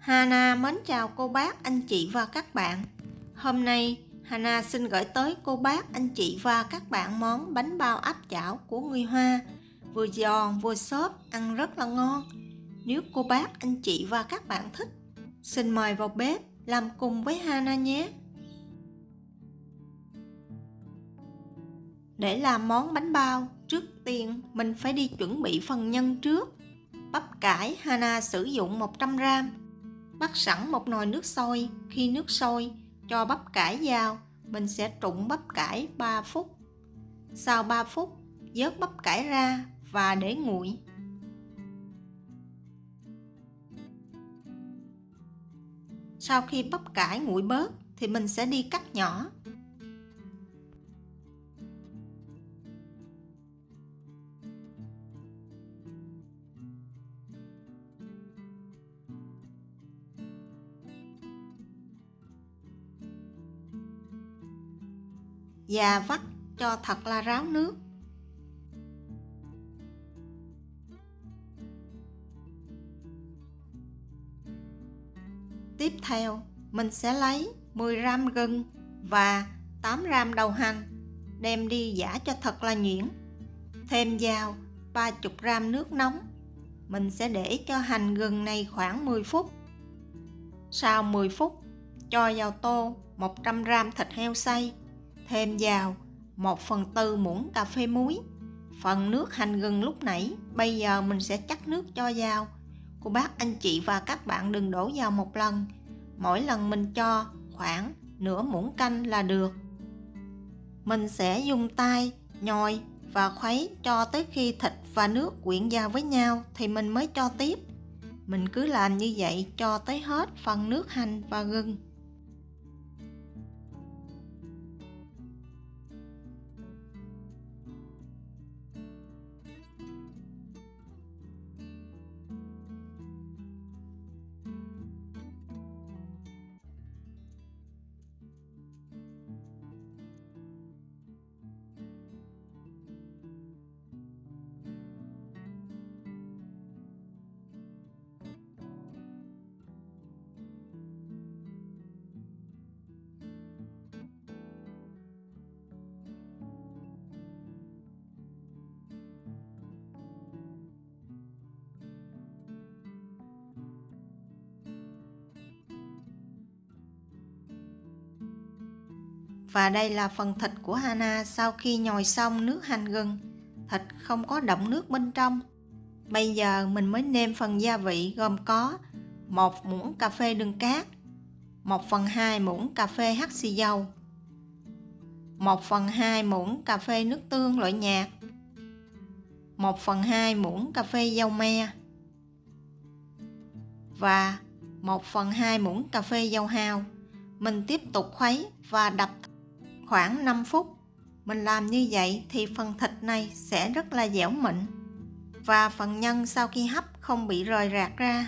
Hana mến chào cô bác, anh chị và các bạn. Hôm nay Hana xin gửi tới cô bác, anh chị và các bạn món bánh bao áp chảo của người Hoa. Vừa giòn vừa xốp, ăn rất là ngon. Nếu cô bác, anh chị và các bạn thích, xin mời vào bếp làm cùng với Hana nhé. Để làm món bánh bao, trước tiên mình phải đi chuẩn bị phần nhân trước. Bắp cải Hana sử dụng 100g. Bắt sẵn một nồi nước sôi. Khi nước sôi, cho bắp cải vào. Mình sẽ trụng bắp cải 3 phút. Sau 3 phút, vớt bắp cải ra và để nguội. Sau khi bắp cải nguội bớt thì mình sẽ đi cắt nhỏ. Và vắt cho thật là ráo nước. Tiếp theo, mình sẽ lấy 10g gừng và 8g đậu hành, đem đi giã cho thật là nhuyễn. Thêm vào 30g nước nóng. Mình sẽ để cho hành gừng này khoảng 10 phút. Sau 10 phút, cho vào tô 100g thịt heo xay. Thêm vào 1/4 muỗng cà phê muối. Phần nước hành gừng lúc nãy, bây giờ mình sẽ chắc nước cho vào. Cô bác, anh chị và các bạn đừng đổ vào một lần. Mỗi lần mình cho khoảng nửa muỗng canh là được. Mình sẽ dùng tay nhồi và khuấy cho tới khi thịt và nước quyện vào với nhau thì mình mới cho tiếp. Mình cứ làm như vậy cho tới hết phần nước hành và gừng. Và đây là phần thịt của Hana sau khi nhồi xong nước hành gừng. Thịt không có đọng nước bên trong. Bây giờ mình mới nêm phần gia vị gồm có 1 muỗng cà phê đường cát, 1/2 muỗng cà phê hắc xì dầu, 1/2 muỗng cà phê nước tương loại nhạt, 1/2 muỗng cà phê dầu me và 1/2 muỗng cà phê dầu hào. Mình tiếp tục khuấy và đập khoảng 5 phút. Mình làm như vậy thì phần thịt này sẽ rất là dẻo mịn và phần nhân sau khi hấp không bị rời rạc ra.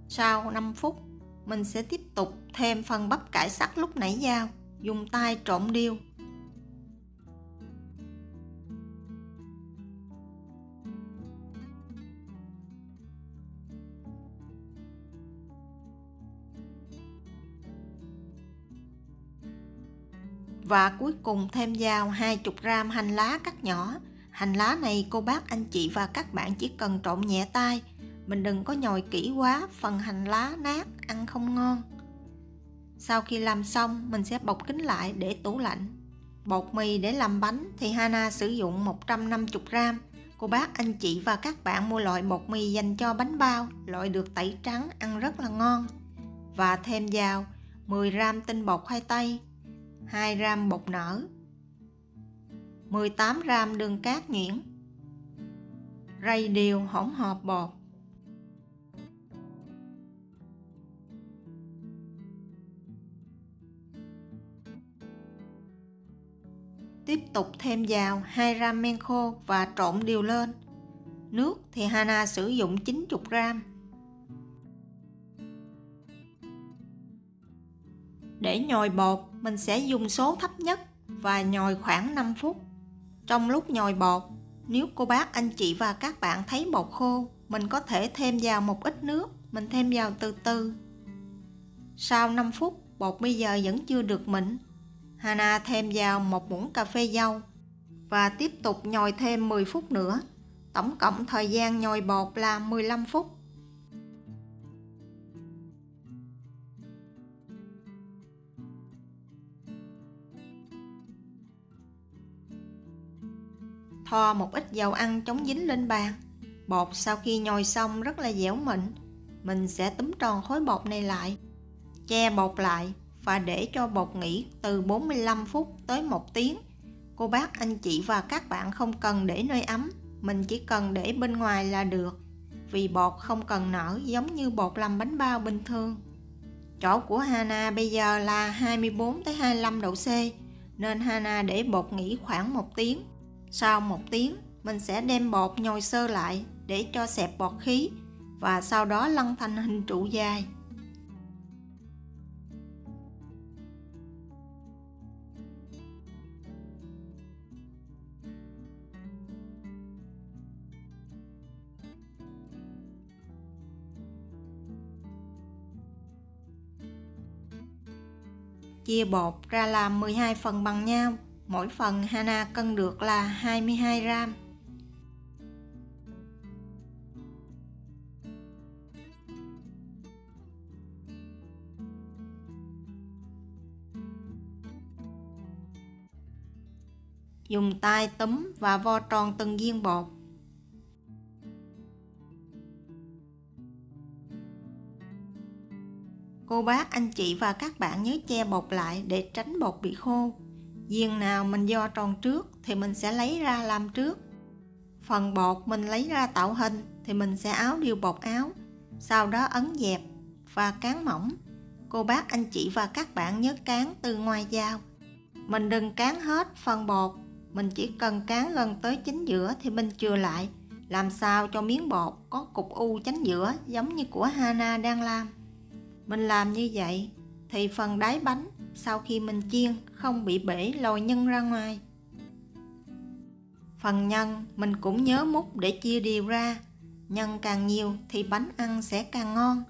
Sau 5 phút, mình sẽ tiếp tục thêm phần bắp cải sắc lúc nãy vào, dùng tay trộn đều. Và cuối cùng thêm vào 20g hành lá cắt nhỏ. Hành lá này cô bác, anh chị và các bạn chỉ cần trộn nhẹ tay. Mình đừng có nhồi kỹ quá, phần hành lá nát, ăn không ngon. Sau khi làm xong, mình sẽ bọc kín lại để tủ lạnh. Bột mì để làm bánh thì Hana sử dụng 150g. Cô bác, anh chị và các bạn mua loại bột mì dành cho bánh bao, loại được tẩy trắng, ăn rất là ngon. Và thêm vào 10g tinh bột khoai tây, 2g bột nở, 18g đường cát nhuyễn. Rây đều hỗn hợp bột. Tiếp tục thêm vào 2g men khô và trộn đều lên. Nước thì Hana sử dụng 90 gram. Để nhồi bột, mình sẽ dùng số thấp nhất và nhồi khoảng 5 phút. Trong lúc nhồi bột, nếu cô bác, anh chị và các bạn thấy bột khô, mình có thể thêm vào một ít nước, mình thêm vào từ từ. Sau 5 phút, bột bây giờ vẫn chưa được mịn. Hana thêm vào 1 muỗng cà phê dâu và tiếp tục nhồi thêm 10 phút nữa. Tổng cộng thời gian nhồi bột là 15 phút. Thoa một ít dầu ăn chống dính lên bàn. Bột sau khi nhồi xong rất là dẻo mịn. Mình sẽ túm tròn khối bột này lại, che bột lại và để cho bột nghỉ từ 45 phút tới 1 tiếng. Cô bác, anh chị và các bạn không cần để nơi ấm, mình chỉ cần để bên ngoài là được, vì bột không cần nở giống như bột làm bánh bao bình thường. Chỗ của Hana bây giờ là 24 tới 25 độ C, nên Hana để bột nghỉ khoảng 1 tiếng. Sau 1 tiếng, mình sẽ đem bột nhồi sơ lại để cho xẹp bọt khí và sau đó lăn thành hình trụ dài. Chia bột ra làm 12 phần bằng nhau, mỗi phần Hana cân được là 22 gram. Dùng tay túm và vo tròn từng viên bột. Cô bác, anh chị và các bạn nhớ che bột lại để tránh bột bị khô. Viên nào mình vo tròn trước thì mình sẽ lấy ra làm trước. Phần bột mình lấy ra tạo hình thì mình sẽ áo điều bột áo, sau đó ấn dẹp và cán mỏng. Cô bác, anh chị và các bạn nhớ cán từ ngoài vào. Mình đừng cán hết phần bột, mình chỉ cần cán gần tới chính giữa thì mình chừa lại, làm sao cho miếng bột có cục u chính giữa giống như của Hana đang làm. Mình làm như vậy thì phần đáy bánh sau khi mình chiên không bị bể lồi nhân ra ngoài. Phần nhân mình cũng nhớ múc để chia đều ra. Nhân càng nhiều thì bánh ăn sẽ càng ngon.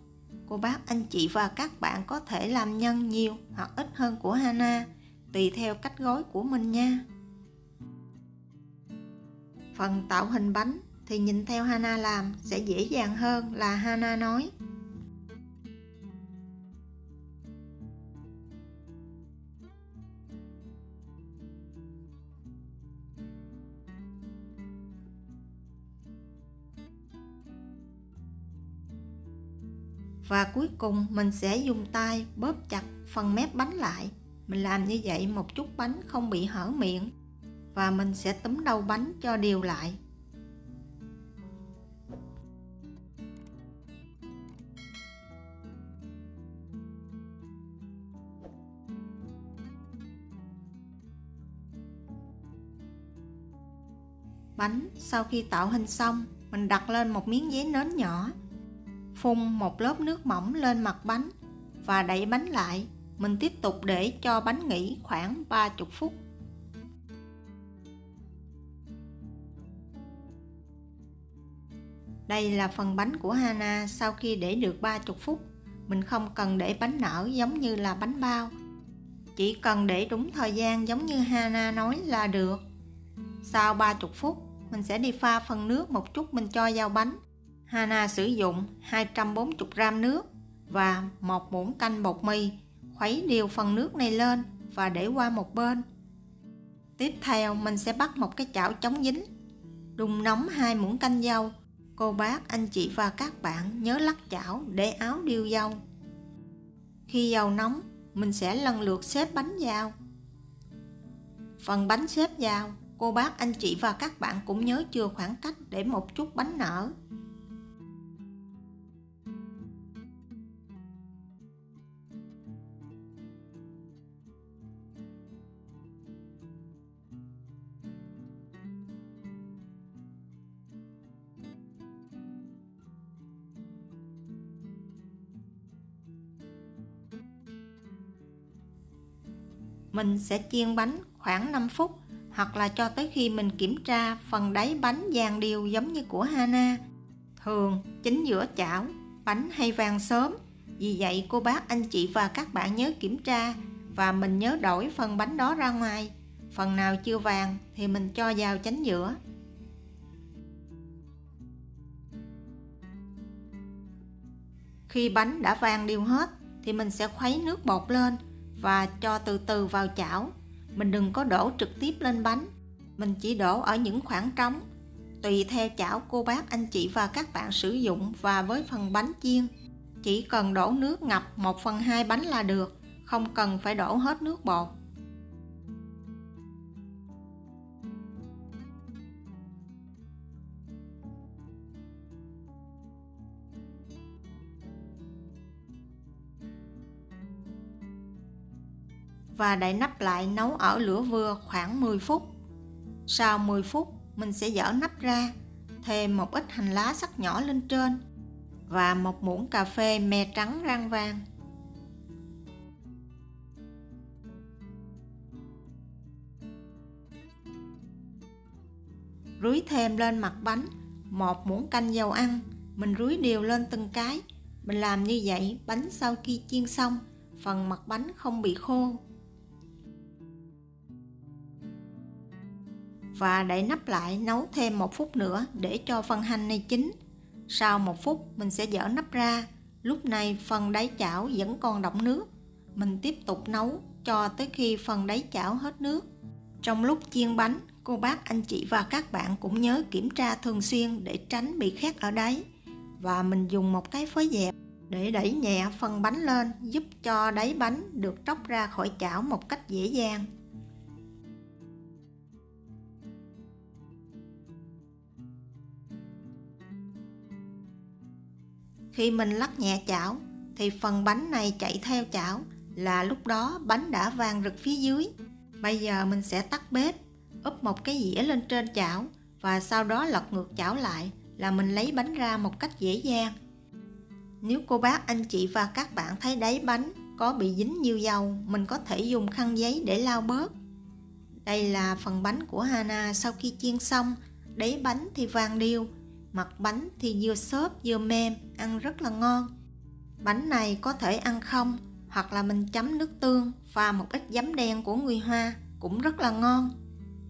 Cô bác, anh chị và các bạn có thể làm nhân nhiều hoặc ít hơn của Hana, tùy theo cách gói của mình nha. Phần tạo hình bánh thì nhìn theo Hana làm sẽ dễ dàng hơn là Hana nói. Và cuối cùng mình sẽ dùng tay bóp chặt phần mép bánh lại. Mình làm như vậy một chút bánh không bị hở miệng. Và mình sẽ túm đầu bánh cho đều lại. Bánh sau khi tạo hình xong, mình đặt lên một miếng giấy nến nhỏ, phun một lớp nước mỏng lên mặt bánh và đậy bánh lại. Mình tiếp tục để cho bánh nghỉ khoảng 30 phút. Đây là phần bánh của Hana sau khi để được 30 phút. Mình không cần để bánh nở giống như là bánh bao, chỉ cần để đúng thời gian giống như Hana nói là được. Sau 30 phút, mình sẽ đi pha phần nước một chút mình cho vào bánh. Hana sử dụng 240 gram nước và 1 muỗng canh bột mì. Khuấy đều phần nước này lên và để qua một bên. Tiếp theo mình sẽ bắt một cái chảo chống dính, đun nóng 2 muỗng canh dâu. Cô bác, anh chị và các bạn nhớ lắc chảo để áo điều dâu. Khi dầu nóng, mình sẽ lần lượt xếp bánh vào. Phần bánh xếp vào, cô bác, anh chị và các bạn cũng nhớ chừa khoảng cách để một chút bánh nở. Mình sẽ chiên bánh khoảng 5 phút hoặc là cho tới khi mình kiểm tra phần đáy bánh vàng đều giống như của Hana. Thường chính giữa chảo, bánh hay vàng sớm. Vì vậy cô bác, anh chị và các bạn nhớ kiểm tra và mình nhớ đổi phần bánh đó ra ngoài. Phần nào chưa vàng thì mình cho vào chánh giữa. Khi bánh đã vàng đều hết thì mình sẽ khuấy nước bột lên và cho từ từ vào chảo. Mình đừng có đổ trực tiếp lên bánh, mình chỉ đổ ở những khoảng trống. Tùy theo chảo cô bác, anh chị và các bạn sử dụng. Và với phần bánh chiên, chỉ cần đổ nước ngập 1/2 bánh là được, không cần phải đổ hết nước bột. Và đậy nắp lại nấu ở lửa vừa khoảng 10 phút. Sau 10 phút, mình sẽ dỡ nắp ra, thêm một ít hành lá sắc nhỏ lên trên và một muỗng cà phê me trắng rang vàng. Rưới thêm lên mặt bánh một muỗng canh dầu ăn, mình rưới đều lên từng cái. Mình làm như vậy bánh sau khi chiên xong, phần mặt bánh không bị khô. Và đậy nắp lại nấu thêm 1 phút nữa để cho phần hành này chín. Sau 1 phút mình sẽ dỡ nắp ra. Lúc này phần đáy chảo vẫn còn đọng nước. Mình tiếp tục nấu cho tới khi phần đáy chảo hết nước. Trong lúc chiên bánh, cô bác, anh chị và các bạn cũng nhớ kiểm tra thường xuyên để tránh bị khét ở đáy. Và mình dùng một cái phới dẹp để đẩy nhẹ phần bánh lên, giúp cho đáy bánh được tróc ra khỏi chảo một cách dễ dàng. Khi mình lắc nhẹ chảo thì phần bánh này chạy theo chảo, là lúc đó bánh đã vàng rực phía dưới. Bây giờ mình sẽ tắt bếp, úp một cái dĩa lên trên chảo và sau đó lật ngược chảo lại là mình lấy bánh ra một cách dễ dàng. Nếu cô bác, anh chị và các bạn thấy đáy bánh có bị dính nhiều dầu, mình có thể dùng khăn giấy để lau bớt. Đây là phần bánh của Hana sau khi chiên xong. Đáy bánh thì vàng đều, mặt bánh thì vừa xốp vừa mềm, ăn rất là ngon. Bánh này có thể ăn không, hoặc là mình chấm nước tương, pha một ít giấm đen của người Hoa cũng rất là ngon.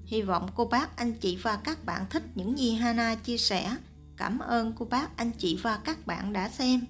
Hy vọng cô bác, anh chị và các bạn thích những gì Hana chia sẻ. Cảm ơn cô bác, anh chị và các bạn đã xem.